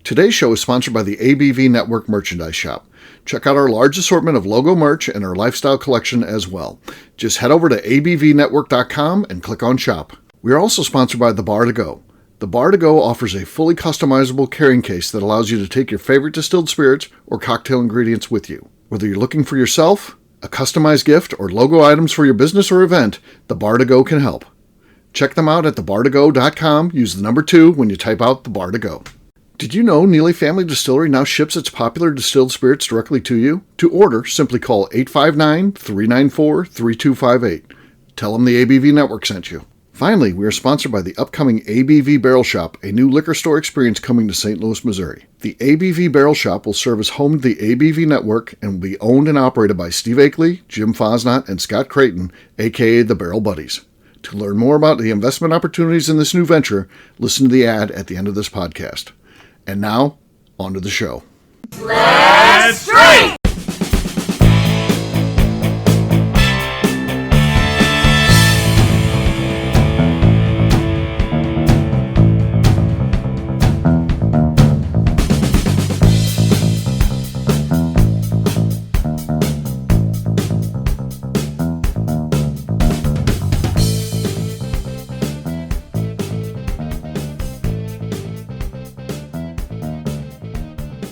Today's show is sponsored by the ABV Network merchandise shop. Check out our large assortment of logo merch and our lifestyle collection as well. Just head over to abvnetwork.com and click on shop. We are also sponsored by The Bar to Go. The Bar to Go offers a fully customizable carrying case that allows you to take your favorite distilled spirits or cocktail ingredients with you. Whether you're looking for yourself, a customized gift, or logo items for your business or event, The Bar to Go can help. Check them out at thebar2go.com. Use the number 2 when you type out The Bar to Go. Did you know Neely Family Distillery now ships its popular distilled spirits directly to you? To order, simply call 859-394-3258. Tell them the ABV Network sent you. Finally, we are sponsored by the upcoming ABV Barrel Shop, a new liquor store experience coming to St. Louis, Missouri. The ABV Barrel Shop will serve as home to the ABV Network and will be owned and operated by Steve Akeley, Jim Fosnot, and Scott Creighton, a.k.a. the Barrel Buddies. To learn more about the investment opportunities in this new venture, listen to the ad at the end of this podcast. And now, on to the show. Let's drink!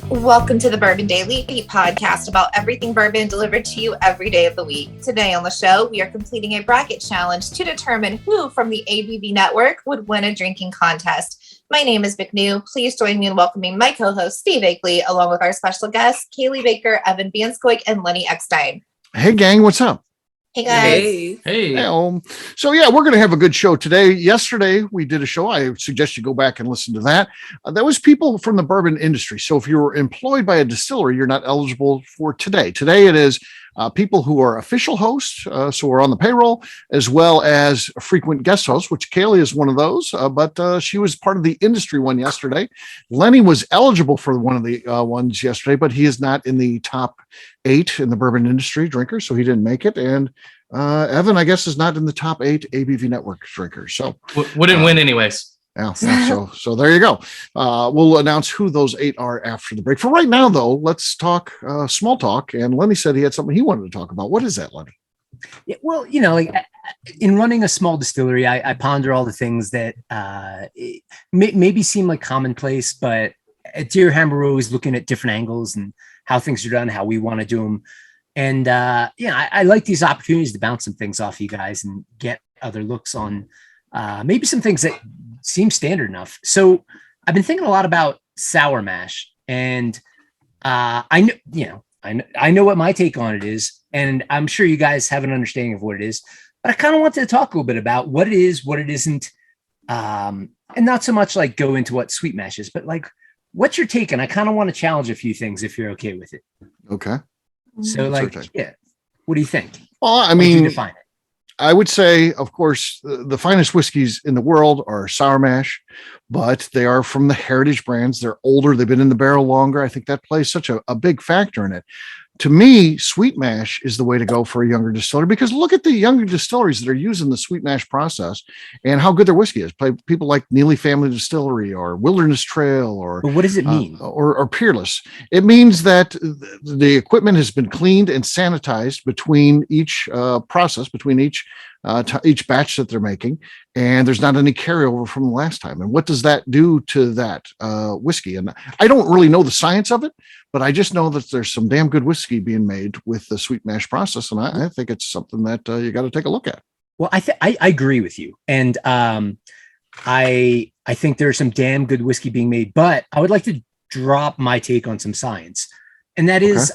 Welcome to the Bourbon Daily, a podcast about everything bourbon delivered to you every day of the week. Today on the show, we are completing a bracket challenge to determine who from the ABV Network would win a drinking contest. My name is McNew. Please join me in welcoming my co-host, Steve Akeley, along with our special guests, Cailee Baker, Evan Banskoik, and Lenny Eckstein. Hey, gang, what's up? Hey, guys. Hey. So, we're going to have a good show today. Yesterday, we did a show. I suggest you go back and listen to that. That was people from the bourbon industry. So if you're employed by a distillery, you're not eligible for today. Today, it is people who are official hosts, so we're on the payroll, as well as frequent guest hosts, which Cailee is one of those, but she was part of the industry one yesterday. Lenny was eligible for one of the ones yesterday, but he is not in the top 8 in the bourbon industry drinkers, so he didn't make it. And Evan, I guess, is not in the top 8 ABV Network drinkers. So wouldn't win anyways. Yeah, so there you go. We'll announce who those 8 are after the break. For right now, though, let's talk small talk. And Lenny said he had something he wanted to talk about. What is that, Lenny? Yeah, well, in running a small distillery, I ponder all the things that maybe seem like commonplace, but at Deer Hammer, we're always looking at different angles and how things are done, how we want to do them. And, I like these opportunities to bounce some things off you guys and get other looks on maybe some things that seem standard enough. So I've been thinking a lot about sour mash, and I know what my take on it is, and I'm sure you guys have an understanding of what it is, but I kind of wanted to talk a little bit about what it is, what it isn't, and not so much like go into what sweet mash is, but like what's your take? And I kind of want to challenge a few things if you're okay with it. Okay. So what do you think? Well, I mean, define it. I would say, of course, the finest whiskeys in the world are sour mash, but they are from the heritage brands. They're older. They've been in the barrel longer. I think that plays such a big factor in it. To me, sweet mash is the way to go for a younger distillery, because look at the younger distilleries that are using the sweet mash process and how good their whiskey is. People like Neely Family Distillery or Wilderness Trail, or but what does it mean? Or Peerless. It means that the equipment has been cleaned and sanitized between each process, between each batch that they're making, and there's not any carryover from the last time. And what does that do to that whiskey? And I don't really know the science of it, but I just know that there's some damn good whiskey being made with the sweet mash process, and I think it's something that you got to take a look at. Well, I agree with you, and I think there's some damn good whiskey being made, but I would like to drop my take on some science, and that is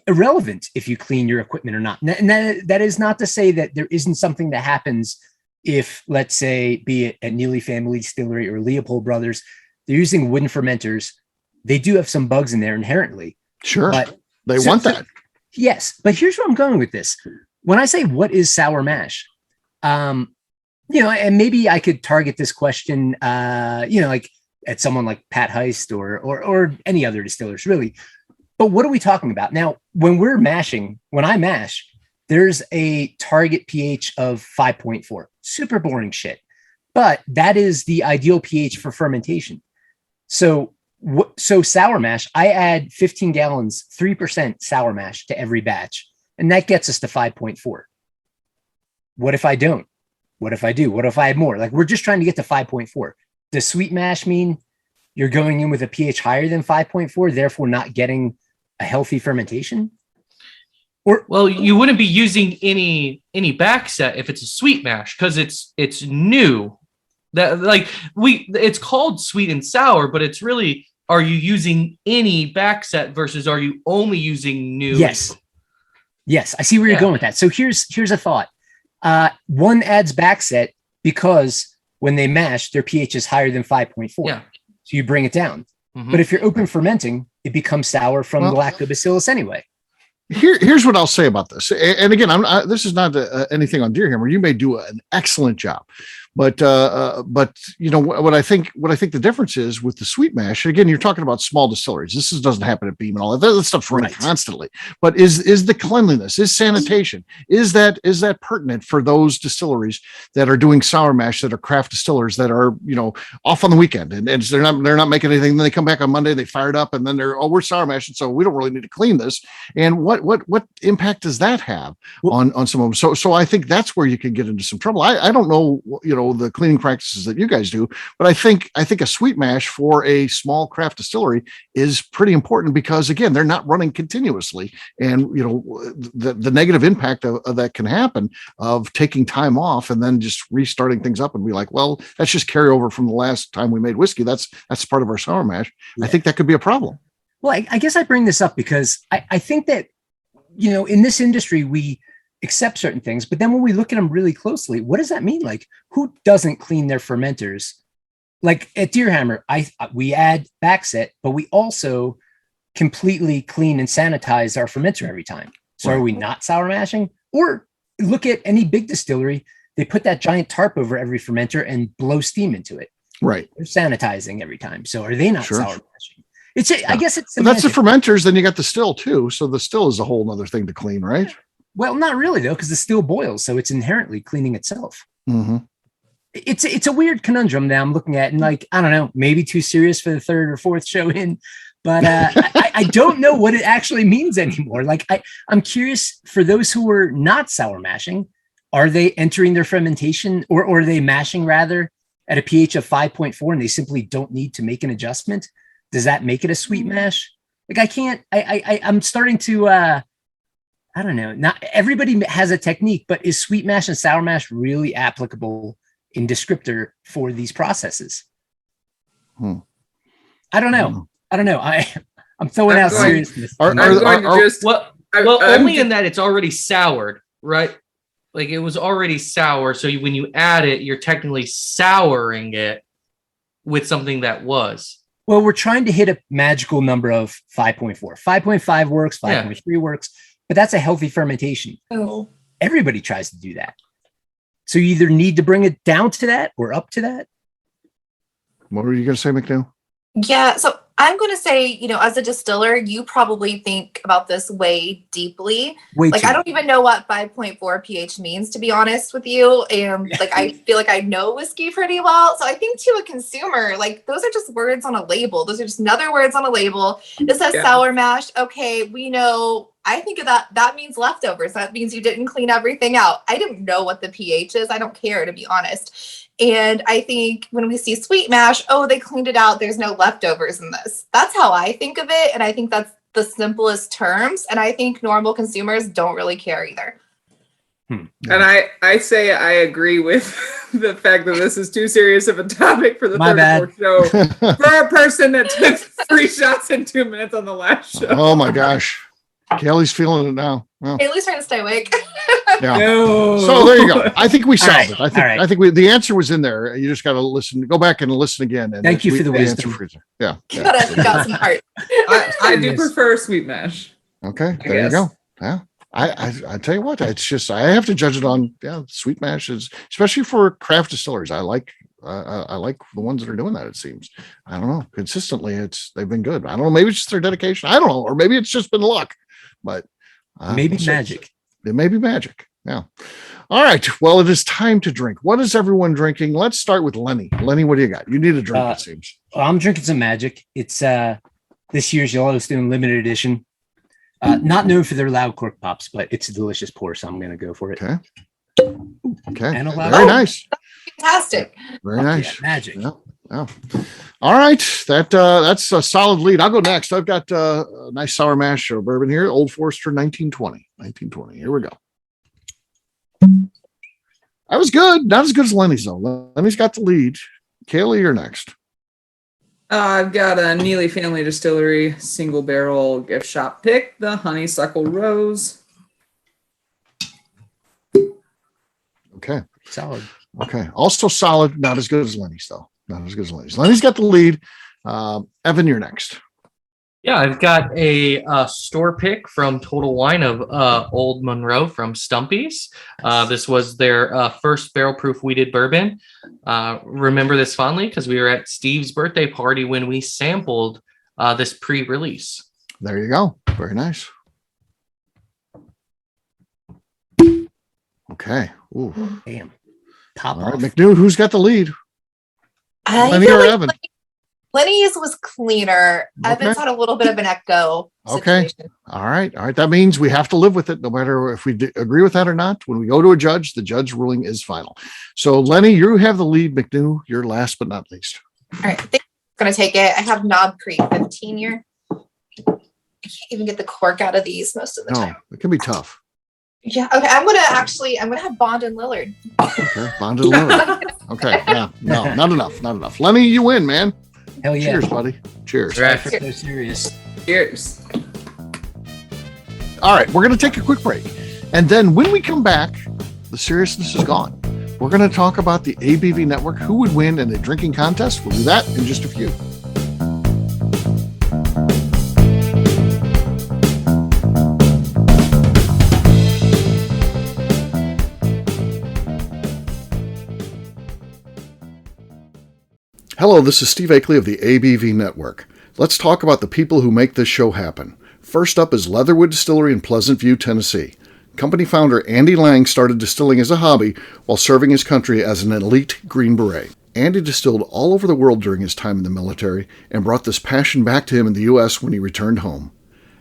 irrelevant if you clean your equipment or not. And that is not to say that there isn't something that happens if, let's say, be it at Neely Family Distillery or Leopold Brothers, they're using wooden fermenters. They do have some bugs in there inherently. Sure. But they want that. Yes. But here's where I'm going with this. When I say what is sour mash, and maybe I could target this question, like at someone like Pat Heist or any other distillers, really. But what are we talking about? Now, when I mash, there's a target pH of 5.4. Super boring shit. But that is the ideal pH for fermentation. So So sour mash, I add 15 gallons, 3% sour mash to every batch, and that gets us to 5.4. What if I don't? What if I do? What if I add more? Like, we're just trying to get to 5.4. Does sweet mash mean you're going in with a pH higher than 5.4, therefore not getting a healthy fermentation? Or, well, you wouldn't be using any back set if it's a sweet mash, because it's new. That it's called sweet and sour, but it's really, are you using any back set versus are you only using new? Yes, I see where you're going with that. So here's a thought. One adds back set because when they mash, their pH is higher than 5.4. Yeah. So you bring it down. Mm-hmm. But if you're open fermenting, it becomes sour from the lactobacillus ananyway. Here's what I'll say about this. And again, this is not anything on Deer Hammer. You may do an excellent job, but you know what I think the difference is with the sweet mash. Again, you're talking about small distilleries. This doesn't happen at Beam and all that stuff's running constantly. But is the cleanliness, is sanitation, is that pertinent for those distilleries that are doing sour mash, that are craft distillers that are, you know, off on the weekend and they're not making anything. Then they come back on Monday, they fire it up, and then we're sour mashing, so we don't really need to clean this. And what impact does that have on some of them? So I think that's where you can get into some trouble. I don't know, you know, the cleaning practices that you guys do, but I think a sweet mash for a small craft distillery is pretty important because, again, they're not running continuously, and you know the negative impact of that can happen, of taking time off and then just restarting things up and be like, well, that's just carryover from the last time we made whiskey. That's part of our sour mash. Yeah. I think that could be a problem. Well, I guess I bring this up because I think that, you know, in this industry, we accept certain things, but then when we look at them really closely, what does that mean? Like, who doesn't clean their fermenters? Like at Deer Hammer, we add backset, but we also completely clean and sanitize our fermenter every time. So are we not sour mashing? Or look at any big distillery, they put that giant tarp over every fermenter and blow steam into it. Right. They're sanitizing every time. So are they not sour mashing? I guess it's that's the fermenters. Then you got the still too. So the still is a whole other thing to clean, right? Well, not really though, because the still boils, so it's inherently cleaning itself. Mm-hmm. It's a weird conundrum that I'm looking at, and like, I don't know, maybe too serious for the third or fourth show in, but I don't know what it actually means anymore. Like, I'm curious for those who are not sour mashing, are they entering their fermentation or are they mashing rather at a pH of 5.4 and they simply don't need to make an adjustment? Does that make it a sweet mash? Like, I'm starting to, I don't know. Not everybody has a technique, but is sweet mash and sour mash really applicable in descriptor for these processes? I don't know. I'm throwing out seriousness. Only in that it's already soured, right? Like, it was already sour. So when you add it, you're technically souring it with something that was. Well, we're trying to hit a magical number of 5.4. 5.5 works, 5.3 works, but that's a healthy fermentation. Oh. Everybody tries to do that. So you either need to bring it down to that or up to that. What were you going to say, McNew? Yeah, so I'm going to say, you know, as a distiller, you probably think about this way deeply. I don't even know what 5.4 pH means, to be honest with you. And like, I feel like I know whiskey pretty well. So I think to a consumer, like, those are just words on a label. Those are just another words on a label. It says sour mash. Okay, we know. I think of that means leftovers. That means you didn't clean everything out. I didn't know what the pH is. I don't care, to be honest. And I think when we see sweet mash, oh, they cleaned it out. There's no leftovers in this. That's how I think of it. And I think that's the simplest terms. And I think normal consumers don't really care either. And I say I agree with the fact that this is too serious of a topic for the third or fourth show for a person that took 3 shots in 2 minutes on the last show. Oh my gosh. Kaylee's feeling it now. Well, Kaylee's trying to stay awake. Yeah. No. So there you go. I think we solved it. I think the answer was in there. You just got to listen. Go back and listen again. And thank you for the wisdom. Yeah. You got some heart. I do prefer sweet mash. Okay. There you go. Yeah. I tell you what, it's just, I have to judge it on, sweet mash is, especially for craft distilleries. I like the ones that are doing that. It seems, I don't know, consistently they've been good. I don't know. Maybe it's just their dedication. I don't know. Or maybe it's just been luck, but maybe magic. It may be magic. Yeah. All right. Well, it is time to drink. What is everyone drinking? Let's start with Lenny. Lenny, what do you got? You need a drink, it seems. I'm drinking some Magic. It's this year's Yellowstone limited edition. Not known for their loud cork pops, but it's a delicious pour, so I'm going to go for it. Okay. And very nice. Fantastic. Very nice. Yeah, Magic. Yeah. Yeah. All right. That's a solid lead. I'll go next. I've got a nice sour mash or bourbon here. Old Forester 1920. Here we go. That was good. Not as good as Lenny's, though. Lenny's got the lead. Cailee, you're next. I've got a Neely Family Distillery single barrel gift shop pick, the Honeysuckle Rose. Okay. Solid. Okay. Also solid. Not as good as Lenny's, though. Not as good as Lenny's. Lenny's got the lead. Evan, you're next. Yeah, I've got a store pick from Total Wine of Old Monroe from Stumpy's. This was their first barrel proof wheated bourbon. Remember this fondly because we were at Steve's birthday party when we sampled this pre-release. There you go. Very nice. Okay. Ooh. Damn. Top All right, off. McNew, who's got the lead? Lenny or Evan? Lenny's was cleaner. Okay. Evan's had a little bit of an echo Okay. situation. All right. That means we have to live with it, no matter if we agree with that or not. When we go to a judge, the judge ruling is final. So, Lenny, you have the lead. McNew, you're last but not least. All right, I think I'm going to take it. I have Knob Creek 15 year. I can't even get the cork out of these most of the time. It can be tough. Yeah. Okay. I'm going to have Bond and Lillard. Okay. Bonded Lillard. Okay. Yeah. No, not enough. Lenny, you win, man. Hell yeah. Cheers, buddy. Cheers. Right. So serious. Cheers. All right, we're going to take a quick break. And then when we come back, the seriousness is gone. We're going to talk about the ABV Network, who would win in a drinking contest. We'll do that in just a few. Hello, this is Steve Akeley of the ABV Network. Let's talk about the people who make this show happen. First up is Leatherwood Distillery in Pleasant View, Tennessee. Company founder Andy Lang started distilling as a hobby while serving his country as an elite Green Beret. Andy distilled all over the world during his time in the military and brought this passion back to him in the U.S. when he returned home.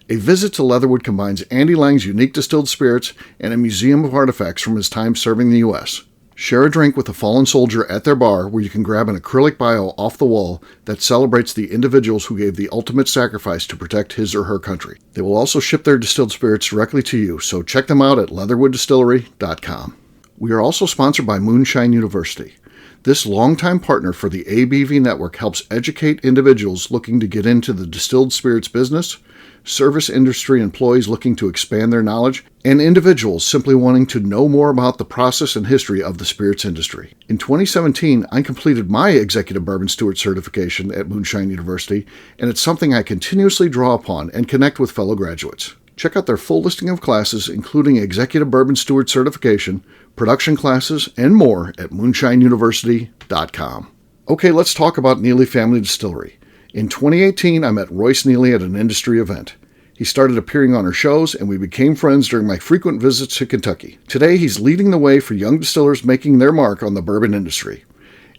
A visit to Leatherwood combines Andy Lang's unique distilled spirits and a museum of artifacts from his time serving the U.S. Share a drink with a fallen soldier at their bar where you can grab an acrylic bio off the wall that celebrates the individuals who gave the ultimate sacrifice to protect his or her country. They will also ship their distilled spirits directly to you, so check them out at leatherwooddistillery.com. We are also sponsored by Moonshine University. This longtime partner for the ABV Network helps educate individuals looking to get into the distilled spirits business, service industry employees looking to expand their knowledge, and individuals simply wanting to know more about the process and history of the spirits industry. In 2017, I completed my Executive Bourbon Steward certification at Moonshine University, and it's something I continuously draw upon and connect with fellow graduates. Check out their full listing of classes, including Executive Bourbon Steward certification, production classes, and more at moonshineuniversity.com. Okay, let's talk about Neely Family Distillery. In 2018, I met Royce Neely at an industry event. He started appearing on our shows, and we became friends during my frequent visits to Kentucky. Today, he's leading the way for young distillers making their mark on the bourbon industry.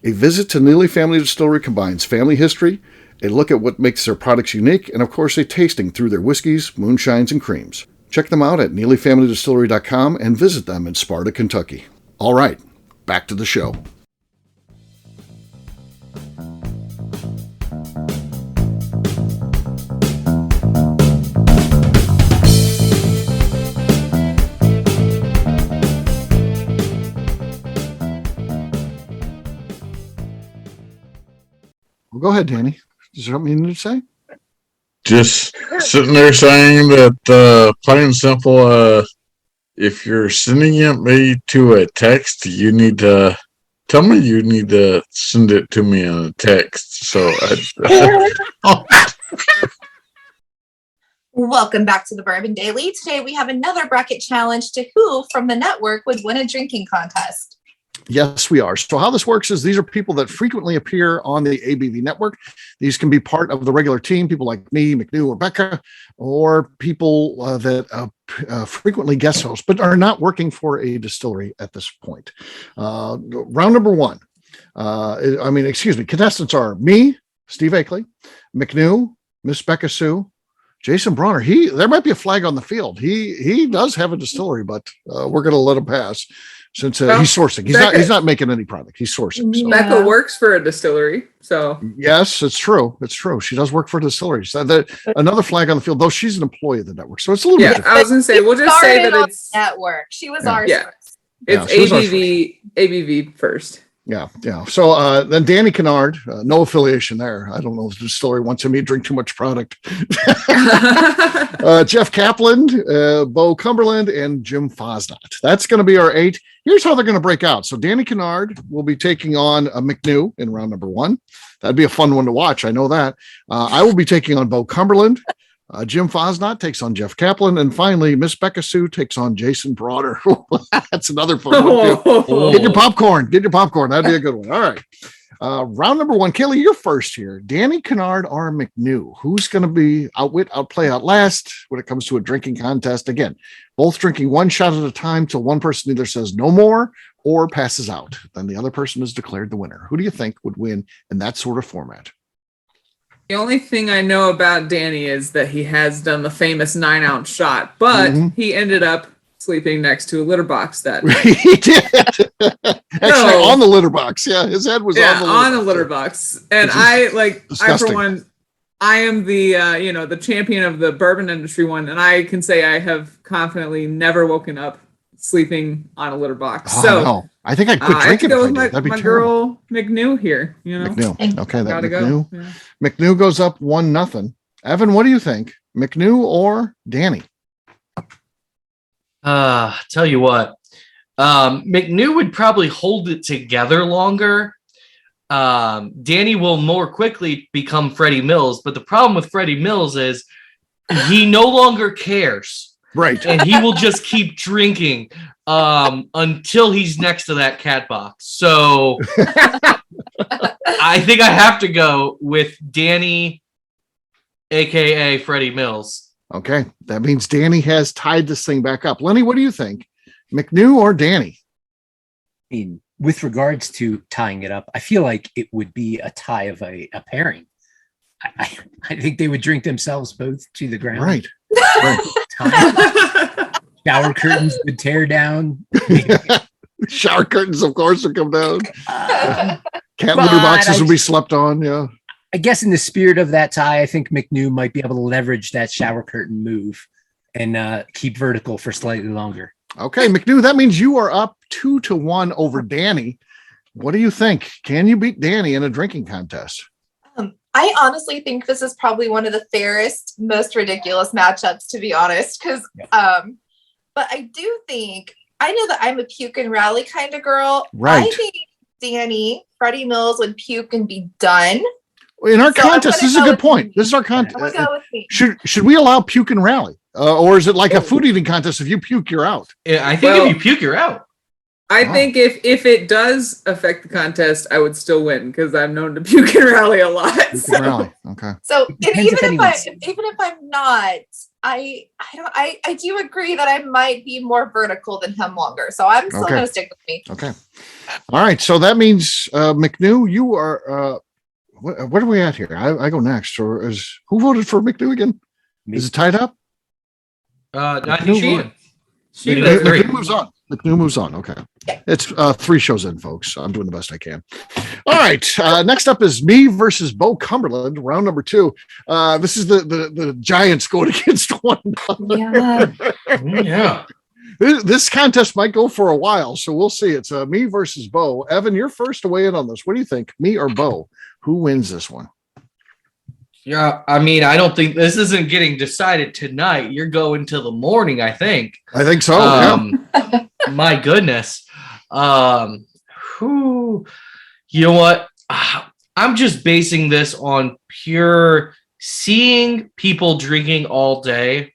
A visit to Neely Family Distillery combines family history, a look at what makes their products unique, and of course a tasting through their whiskeys, moonshines, and creams. Check them out at NeelyFamilyDistillery.com and visit them in Sparta, Kentucky. All right, back to the show. Well, go ahead, Danny. Is there something you need to say? Just sitting there saying that plain and simple, if you're sending me to a text, you need to tell me you need to send it to me in a text. So Welcome back to the Bourbon Daily. Today we have another bracket challenge to who from the network would win a drinking contest. Yes, we are. So how this works is these are people that frequently appear on the ABV network. These can be part of the regular team, people like me, McNew, or Becca, or people that frequently guest host, but are not working for a distillery at this point. Round number one. Contestants are me, Steve Akeley, McNew, Miss Becca Sue, Jason Bronner. There might be a flag on the field. He does have a distillery, but we're going to let him pass. Since he's sourcing, he's not making any product. He's sourcing. So. Becca works for a distillery, so yes, it's true. It's true. She does work for a distillery. So another flag on the field, though she's an employee of the network, so it's a little bit different. I was going to say, we'll just say that it's network. She was ours first. It's ABV first. Yeah. So then Danny Kennard, no affiliation there. I don't know if the distillery wants him to drink too much product. Jeff Kaplan, Bo Cumberland, and Jim Fosnot. That's going to be our 8. Here's how they're going to break out. So Danny Kennard will be taking on McNew in round number 1. That'd be a fun one to watch. I know that. I will be taking on Bo Cumberland. Jim Fosnot takes on Jeff Kaplan. And finally, Miss Becca Sue takes on Jason Bronner. That's another fun one, too. Get your popcorn. That'd be a good one. All right. Round number 1. Cailee, you're first here. Danny Kennard or McNew? Who's going to be outwit, outplay, outlast when it comes to a drinking contest? Again, both drinking one shot at a time till one person either says no more or passes out. Then the other person is declared the winner. Who do you think would win in that sort of format? The only thing I know about Danny is that he has done the famous 9-ounce shot, but he ended up sleeping next to a litter box that night. He did. Actually, on the litter box. Yeah, his head was on the litter box. And I am the the champion of the bourbon industry one, and I can say I have confidently never woken up sleeping on a litter box. No. I think I'd quit drinking. I go with my girl McNew here. McNew. Okay, that McNew. Go. Yeah. McNew goes up 1-0. Evan, what do you think? McNew or Danny? Tell you what, McNew would probably hold it together longer. Danny will more quickly become Freddie Mills, but the problem with Freddie Mills is he no longer cares. Right. And he will just keep drinking until he's next to that cat box. So I think I have to go with Danny, aka Freddie Mills. Okay. That means Danny has tied this thing back up. Lenny, what do you think? McNew or Danny? I mean, with regards to tying it up, I feel like it would be a tie of a pairing. I think they would drink themselves both to the ground. Right. Shower curtains would tear down. Shower curtains, of course, would come down. Cat litter boxes would be slept on. Yeah. I guess in the spirit of that tie, I think McNew might be able to leverage that shower curtain move and keep vertical for slightly longer. Okay, McNew, that means you are up 2-1 over Danny. What do you think? Can you beat Danny in a drinking contest? I honestly think this is probably one of the fairest, most ridiculous matchups, to be honest. Because, but I do think, I know that I'm a puke and rally kind of girl. Right. I think Danny, Freddie Mills would puke and be done. In our contest, this is a good point. This is our contest. Should we allow puke and rally? Or is it like a food eating contest? If you puke, you're out. Yeah, I think if you puke, you're out. I think if it does affect the contest, I would still win because I'm known to puke and rally a lot. Rally. Okay. So even if I'm not, I do agree that I might be more vertical than him longer. So I'm still going to stick with me. Okay. All right. So that means McNew, you are. What are we at here? I go next. Or who voted for McNew again? Me. Is it tied up? I think McNew moves on. McNew moves on. Okay. It's 3 shows in, folks. I'm doing the best I can. All right. Next up is me versus Bo Cumberland, round number 2. This is the Giants going against one another. Yeah. This contest might go for a while, so we'll see. It's me versus Bo. Evan, you're first to weigh in on this. What do you think? Me or Bo? Who wins this one? Yeah, I mean, I don't think this isn't getting decided tonight. You're going till the morning, I think. I think so. Yeah. My goodness. You know what? I'm just basing this on pure seeing people drinking all day,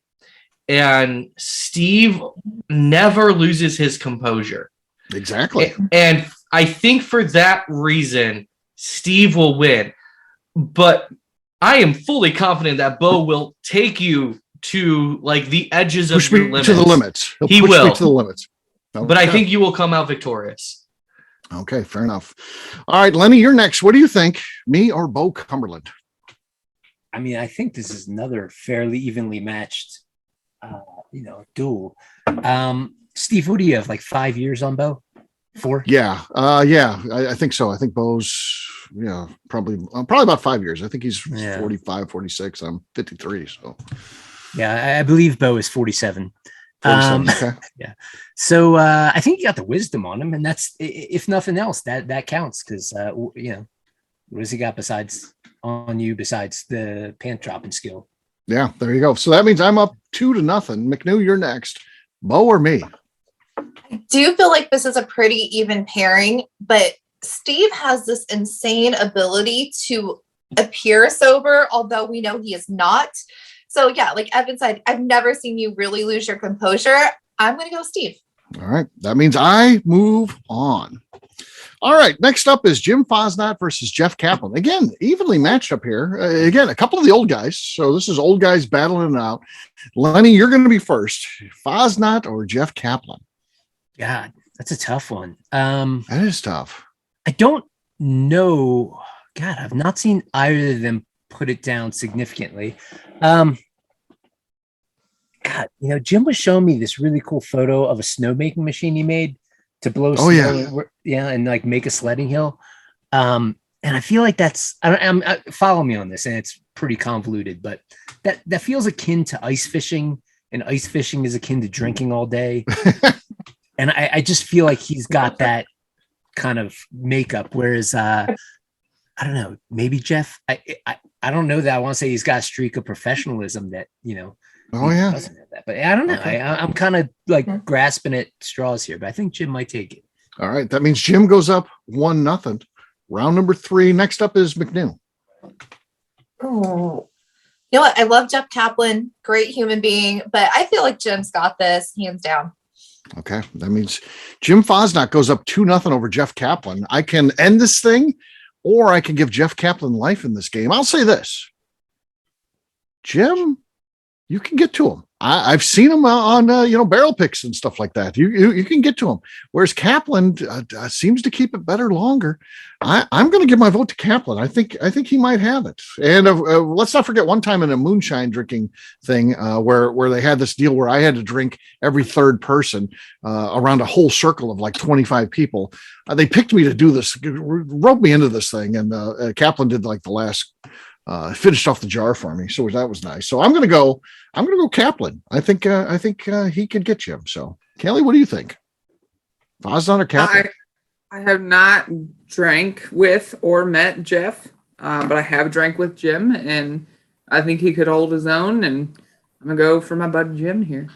and Steve never loses his composure. Exactly. And I think for that reason, Steve will win. But I am fully confident that Bo will take you to like the edges of your limits. To the limits. He will push me to the limits. Okay. But I think you will come out victorious. Okay, fair enough. All right, Lenny, you're next. What do you think? Me or Bo Cumberland? I mean, I think this is another fairly evenly matched, duel. Steve, what do you have? Like 5 years on Bo? 4? Yeah. I think so. I think Bo's, probably about 5 years. I think he's 45, 46. I'm 53. So, yeah, I believe Bo is 47. 47. Okay. Yeah. So I think you got the wisdom on him, and that's, if nothing else, that counts because what does he got besides the pant dropping skill? Yeah, there you go. So that means I'm up 2-0. McNew, you're next. Bo or me? I do feel like this is a pretty even pairing, but Steve has this insane ability to appear sober, although we know he is not. So yeah, like Evan said, I've never seen you really lose your composure. I'm going to go Steve. All right. That means I move on. All right. Next up is Jim Fosnot versus Jeff Kaplan. Again, evenly matched up here. Again, a couple of the old guys. So this is old guys battling it out. Lenny, you're going to be first. Fosnot or Jeff Kaplan? God, that's a tough one. That is tough. I don't know. God, I've not seen either of them put it down significantly. God, Jim was showing me this really cool photo of a snowmaking machine he made to blow snow. And like make a sledding hill. And I feel like that's, follow me on this, and it's pretty convoluted, but that feels akin to ice fishing, and ice fishing is akin to drinking all day. And I just feel like he's got that kind of makeup. Whereas, I don't know, maybe Jeff, I don't know that I want to say he's got a streak of professionalism that, doesn't have that, but I don't know. Okay. I'm kind of like grasping at straws here, but I think Jim might take it. All right. That means Jim goes up 1-0. Round number 3. Next up is McNew. Oh, you know what? I love Jeff Kaplan, great human being, but I feel like Jim's got this hands down. Okay. That means Jim Fosnot goes up 2-0 over Jeff Kaplan. I can end this thing, or I can give Jeff Kaplan life in this game. I'll say this. Jim, you can get to him. I've seen him on barrel picks and stuff like that. You can get to him. Whereas Kaplan seems to keep it better longer. I'm going to give my vote to Kaplan. I think he might have it. And let's not forget one time in a moonshine drinking thing where they had this deal where I had to drink every third person around a whole circle of like 25 people. They picked me to do this, roped me into this thing, and Kaplan did like the last. Finished off the jar for me, so that was nice. So I'm gonna go Kaplan. I think he could get Jim. So Cailee, what do you think? Fosnot or Kaplan? I have not drank with or met Jeff, but I have drank with Jim, and I think he could hold his own. And I'm gonna go for my bud Jim here.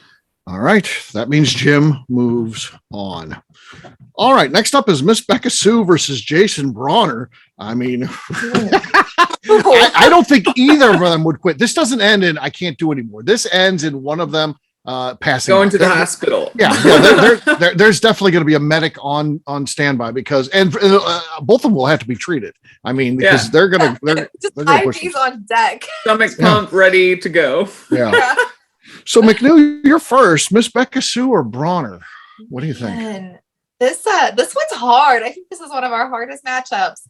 All right, that means Jim moves on. All right, next up is Miss Becca Sue versus Jason Bronner. I mean, I don't think either of them would quit. This doesn't end in I can't do anymore. This ends in one of them passing. Going to the hospital. Yeah, there's definitely going to be a medic on standby because both of them will have to be treated. I mean, because they're going to IVs on deck. Stomach pump ready to go. Yeah. So McNew, you're first. Miss Becca Sue or Bronner? What do you think? Man, this one's hard. I think this is one of our hardest matchups.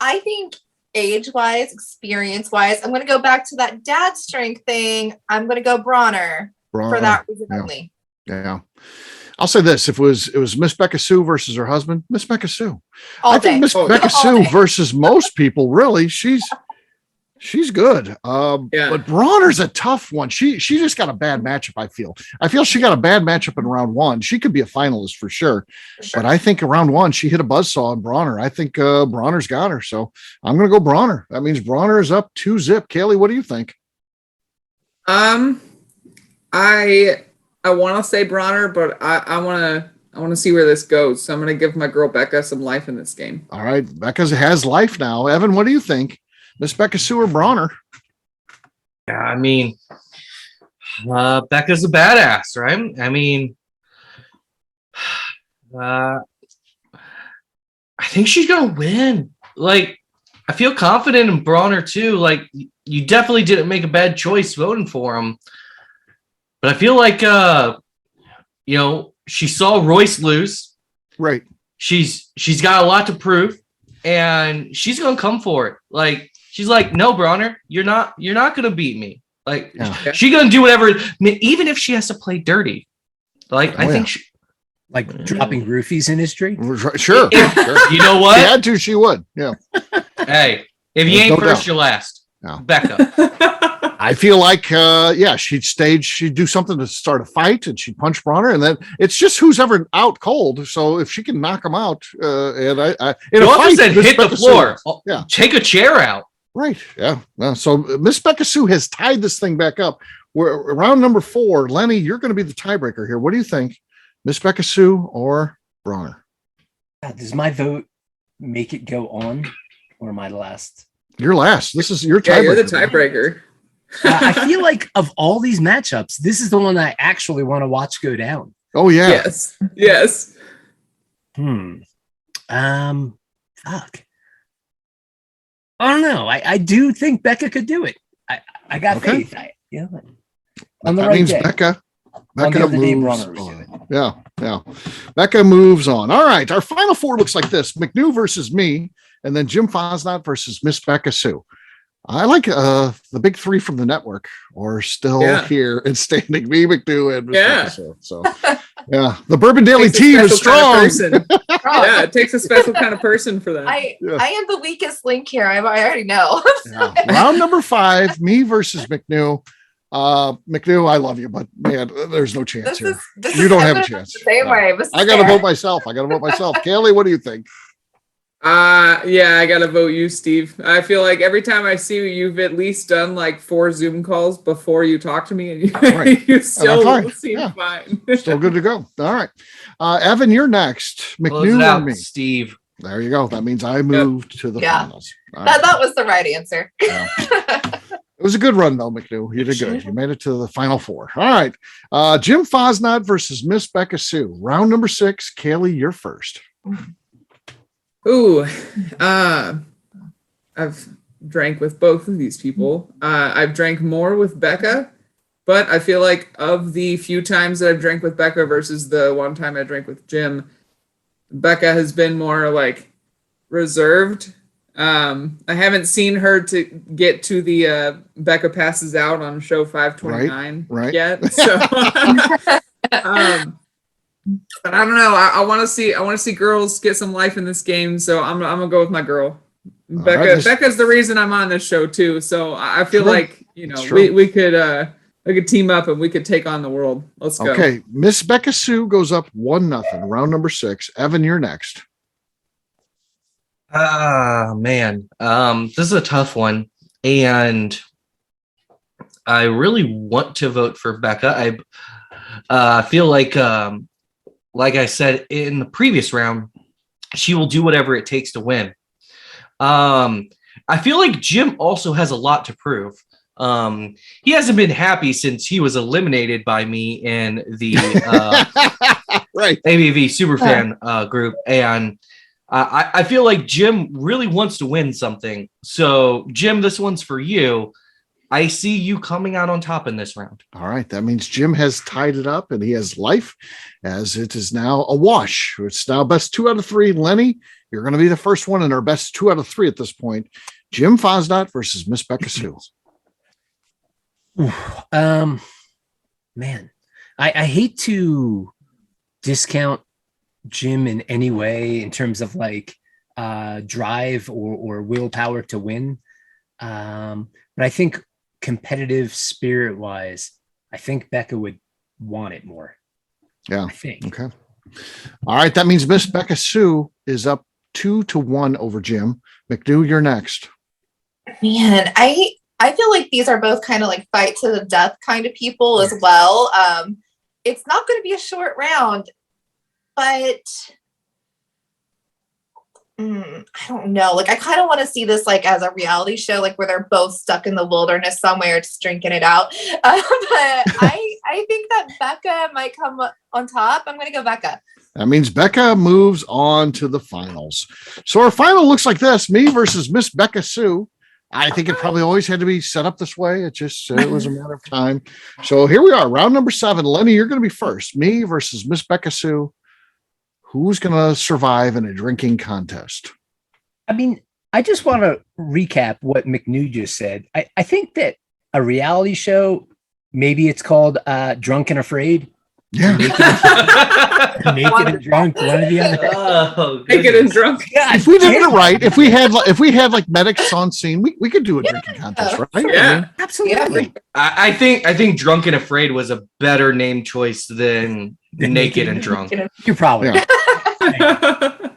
I think age-wise, experience-wise, I'm going to go back to that dad strength thing. I'm going to go Bronner for that reason only. Yeah. I'll say this: if it was Miss Becca Sue versus her husband, Miss Becca Sue. I think Miss Becca Sue versus most people, really, she's good. But Bronner's a tough one. She just got a bad matchup. I feel she got a bad matchup in round 1. She could be a finalist for sure. But I think in round 1 she hit a buzzsaw on Bronner. I think Bronner's got her. So I'm going to go Bronner. That means Bronner is up 2-0. Cailee, what do you think? I want to say Bronner, but I want to see where this goes. So I'm going to give my girl Becca some life in this game. All right, Becca has life now. Evan, what do you think? Miss Becca Sue or Bronner? Yeah, I mean, Becca's a badass, right? I mean, I think she's gonna win. Like, I feel confident in Bronner too. Like, you definitely didn't make a bad choice voting for him. But I feel like she saw Royce lose. Right. She's got a lot to prove, and she's gonna come for it. Like, she's like, no, Bronner, you're not gonna beat me. Like, she's gonna do whatever, even if she has to play dirty. Like, I think she, like dropping roofies in his drink. Sure. You know what? If she had to, she would. Yeah. Hey, if you ain't first, you're last. No. Becca. I feel like, she'd do something to start a fight, and she'd punch Bronner, and then it's just who's ever out cold. So if she can knock him out, and you also said hit the floor. Yeah, take a chair out. Right. Yeah. So Miss Becca Sue has tied this thing back up. We're round number 4. Lenny, you're going to be the tiebreaker here. What do you think, Miss Becca Sue or Bronner? Does my vote make it go on, or am I last? You're last. This is your tiebreaker. Yeah, you're the tiebreaker. I feel like of all these matchups, this is the one I actually want to watch go down. Oh yeah. Yes. Fuck. I don't know. I do think Becca could do it. I got faith. On the that right means day. Becca moves on. on. Yeah. Becca moves on. All right. Our final 4 looks like this: McNew versus me, and then Jim Fosnot versus Miss Becca Sue. I like the big 3 from the network are still here and standing. Me, McNew, and Miss Becca Sue. So the Bourbon Daily team is strong. Yeah, it takes a special kind of person for that. I am the weakest link here. I already know. Round number 5, me versus McNew. McNew, I love you, but man, there's no chance here. You don't have a chance. The same way. I got to vote myself. Cailee, what do you think? I gotta vote you, Steve. I feel like every time I see you, you've at least done like 4 Zoom calls before you talk to me, and you still seem fine. Still good to go. All right, Evan, you're next. McNew or me? Steve. There you go. That means I moved to the finals. That was the right answer. It was a good run, though, McNew. You did good. You made it to the final 4. All right. Jim Fosnot versus Miss Becca Sue. Round number 6. Cailee, you're first. Ooh. I've drank with both of these people. I've drank more with Becca, but I feel like of the few times that I've drank with Becca versus the one time I drank with Jim, Becca has been more like reserved. I haven't seen her to get to the Becca passes out on show 529 yet. So but I don't know. I want to see girls get some life in this game. So I'm gonna go with my girl. Becca's the reason I'm on this show too. So I feel like we could team up and we could take on the world. Let's go. Okay, Miss Becca Sue goes up 1-0. Round number 6. Evan, you're next. Man, this is a tough one, and I really want to vote for Becca. I feel like I said in the previous round, she will do whatever it takes to win. I feel like Jim also has a lot to prove. He hasn't been happy since he was eliminated by me in the ABV Superfan group, and I feel like Jim really wants to win something. So, Jim, this one's for you. I see you coming out on top in this round. All right. That means Jim has tied it up and he has life, as it is now a wash. It's now best 2 out of 3. Lenny, you're going to be the first one in our best 2 out of 3 at this point. Jim Fosnot versus Miss Becca Sue. Man, I hate to discount Jim in any way in terms of like drive or willpower to win. But I think competitive spirit wise, I think Becca would want it more. Yeah. I think. Okay. All right. That means Miss Becca Sue is up 2-1 over Jim. McNew, you're next. Man, I feel like these are both kind of like fight to the death kind of people as well. It's not going to be a short round, but I don't know. Like, I kind of want to see this like as a reality show, like where they're both stuck in the wilderness somewhere just drinking it out. But I think that Becca might come on top. I'm going to go Becca. That means Becca moves on to the finals. So our final looks like this: me versus Miss Becca Sue. I think it probably always had to be set up this way. It was a matter of time. So here we are, round number 7. Lenny, you're going to be first. Me versus Miss Becca Sue. Who's going to survive in a drinking contest? I mean, I just want to recap what McNew just said. I think that a reality show, maybe it's called Drunk and Afraid. Yeah. Naked and drunk, one or the other. Oh, Naked and drunk. Yeah, If we did it right, if we had like medics on scene, we could do a drinking contest, right? Yeah. absolutely. I think Drunk and Afraid was a better name choice than Naked and Drunk. You're probably Yeah. right.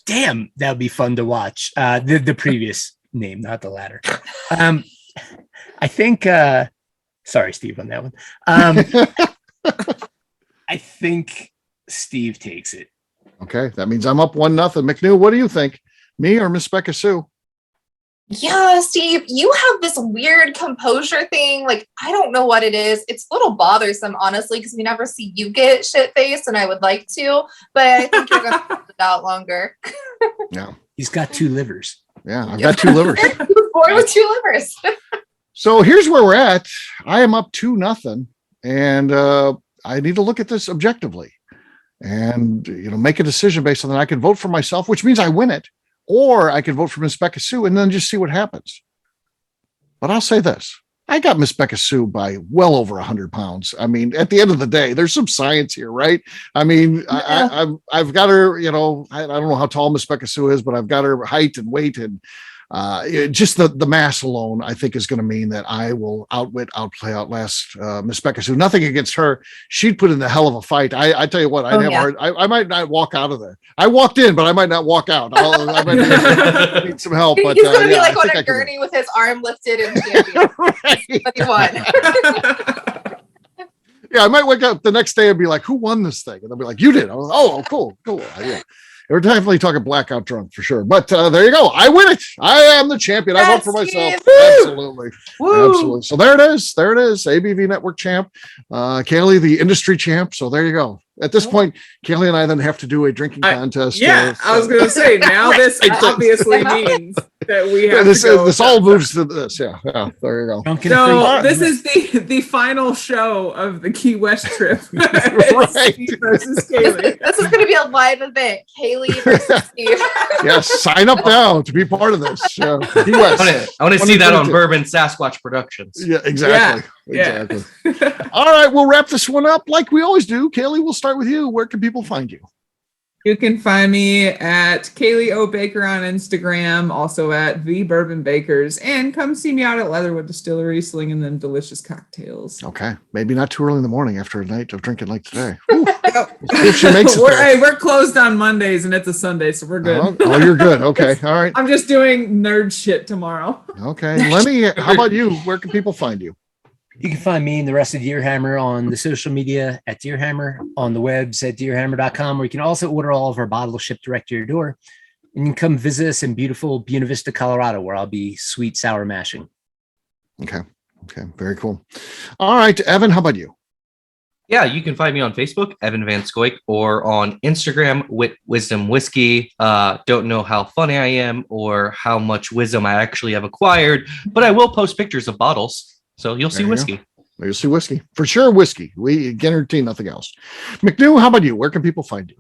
Damn, that would be fun to watch. The previous name, not the latter. I think. Sorry, Steve, on that one. I think Steve takes it. Okay, that means I'm up 1-0. McNew, what do you think? Me or Miss Becca Sue? Yeah, Steve, you have this weird composure thing. Like, I don't know what it is. It's a little bothersome, honestly, because we never see you get shit-faced, and I would like to, but I think you're going to hold it out longer. Yeah. He's got 2 livers. Yeah, I've got 2 livers. He was born with 2 livers. So here's where we're at. I am up 2-0, and I need to look at this objectively and make a decision based on that. I can vote for myself, which means I win it, or I can vote for Miss Becca Sue and then just see what happens. But I'll say this: I got Miss Becca Sue by well over 100 pounds. I mean, at the end of the day, there's some science here, right? I mean, Yeah. I've got her. I don't know how tall Miss Becca Sue is, but I've got her height and weight, and just the mass alone, I think, is going to mean that I will outplay, outlast Miss Becca Sue. Nothing against her; she'd put in the hell of a fight. I tell you what, I might not walk out of there. I walked in, but I might not walk out. I might need some help. But He's going to be like on a gurney with his arm lifted and champion. Right. But he won. Yeah, I might wake up the next day and be like, "Who won this thing?" And they'll be like, "You did." I was, "Oh, cool. Yeah." We're definitely talking blackout drunk for sure. But there you go. I win it. I am the champion. I vote for myself. Absolutely. Absolutely. So there it is. There it is. ABV Network champ. Cailee, the industry champ. So there you go. At this point, Cailee and I then have to do a drinking contest. Yeah, I was going to say, now this obviously means that we have to go. This all moves to this. Yeah, there you go. So this is the final show of the Key West trip. Right. Steve versus Cailee. This is going to be a live event. Cailee versus Steve. Yes, sign up now to be part of this. Key West. I want to see that on Bourbon Sasquatch Productions. Yeah, exactly. Yeah. Exactly. All right, we'll wrap this one up like we always do. Cailee, we'll start with you. Where can people find you? You can find me at Kaylee O Baker on Instagram, also at The Bourbon Bakers, and come see me out at Leatherwood Distillery slinging them delicious cocktails. Okay, maybe not too early in the morning after a night of drinking like today. If she makes it there. We're closed on Mondays and it's a Sunday, so we're good. Oh, you're good. Okay, all right. I'm just doing nerd shit tomorrow. Okay, Lenny, how about you? Where can people find you? You can find me and the rest of Deerhammer on the social media at Deerhammer, on the webs at deerhammer.com, where you can also order all of our bottles shipped direct to your door. And you can come visit us in beautiful Buena Vista, Colorado, where I'll be sweet sour mashing. Okay, very cool. All right, Evan, how about you? Yeah, you can find me on Facebook, Evan Van Scoik, or on Instagram, Wisdom Whiskey. Don't know how funny I am or how much wisdom I actually have acquired, but I will post pictures of bottles. So you'll see whiskey. You'll see whiskey. For sure, whiskey. We guarantee nothing else. McNew, how about you? Where can people find you?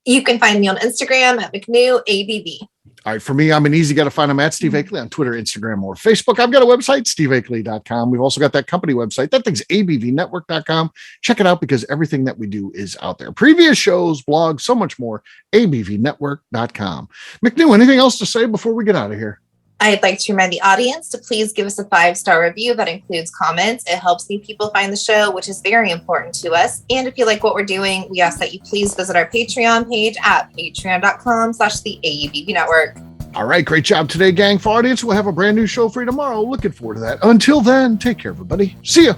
You can find me on Instagram at McNew ABV. All right, for me, I'm an easy guy to find. I'm at Steve Akeley on Twitter, Instagram, or Facebook. I've got a website, steveakeley.com. We've also got that company website. That thing's abvnetwork.com. Check it out because everything that we do is out there. Previous shows, blogs, so much more, abvnetwork.com. McNew, anything else to say before we get out of here? I'd like to remind the audience to please give us a 5-star review that includes comments. It helps new people find the show, which is very important to us. And if you like what we're doing, we ask that you please visit our Patreon page at patreon.com/the ABV Network. All right, great job today, gang. For audience, we'll have a brand new show for you tomorrow. Looking forward to that. Until then, take care, everybody. See ya.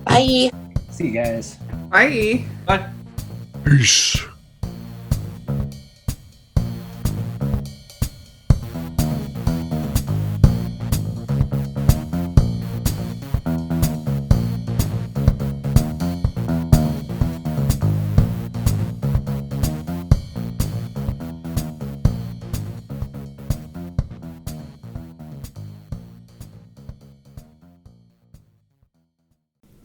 Bye. See you guys. Bye. Bye. Peace.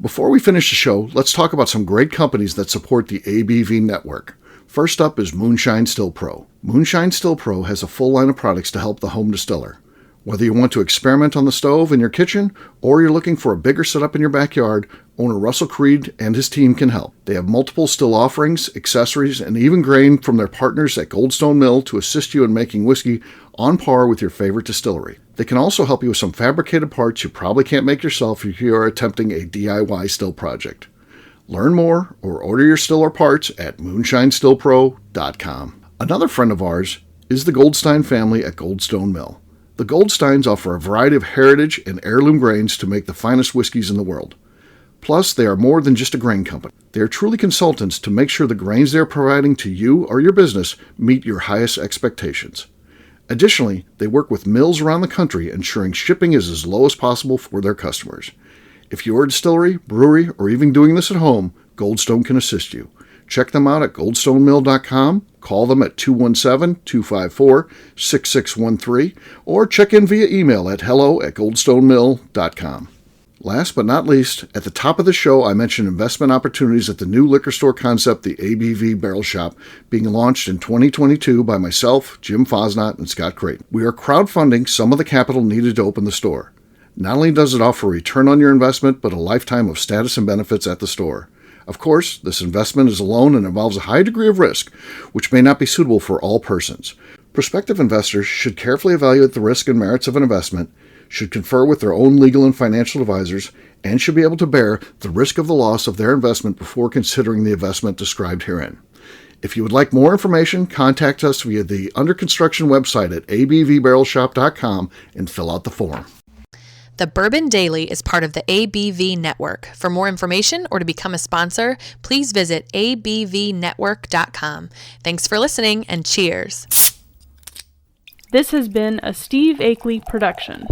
Before we finish the show, let's talk about some great companies that support the ABV network. First up is Moonshine Still Pro. Moonshine Still Pro has a full line of products to help the home distiller. Whether you want to experiment on the stove in your kitchen or you're looking for a bigger setup in your backyard, owner Russell Creed and his team can help. They have multiple still offerings, accessories, and even grain from their partners at Goldstone Mill to assist you in making whiskey on par with your favorite distillery. They can also help you with some fabricated parts you probably can't make yourself if you are attempting a DIY still project. Learn more or order your still or parts at moonshinestillpro.com. Another friend of ours is the Goldstein family at Goldstone Mill. The Goldsteins offer a variety of heritage and heirloom grains to make the finest whiskeys in the world. Plus, they are more than just a grain company. They are truly consultants to make sure the grains they are providing to you or your business meet your highest expectations. Additionally, they work with mills around the country, ensuring shipping is as low as possible for their customers. If you're a distillery, brewery, or even doing this at home, Goldstone can assist you. Check them out at goldstonemill.com, call them at 217-254-6613, or check in via email at hello@goldstonemill.com. Last but not least, at the top of the show, I mentioned investment opportunities at the new liquor store concept, the ABV Barrel Shop, being launched in 2022 by myself, Jim Fosnot, and Scott Creighton. We are crowdfunding some of the capital needed to open the store. Not only does it offer a return on your investment, but a lifetime of status and benefits at the store. Of course, this investment is a loan and involves a high degree of risk, which may not be suitable for all persons. Prospective investors should carefully evaluate the risk and merits of an investment, should confer with their own legal and financial advisors, and should be able to bear the risk of the loss of their investment before considering the investment described herein. If you would like more information, contact us via the under construction website at abvbarrelshop.com and fill out the form. The Bourbon Daily is part of the ABV Network. For more information or to become a sponsor, please visit abvnetwork.com. Thanks for listening and cheers. This has been a Steve Akeley production.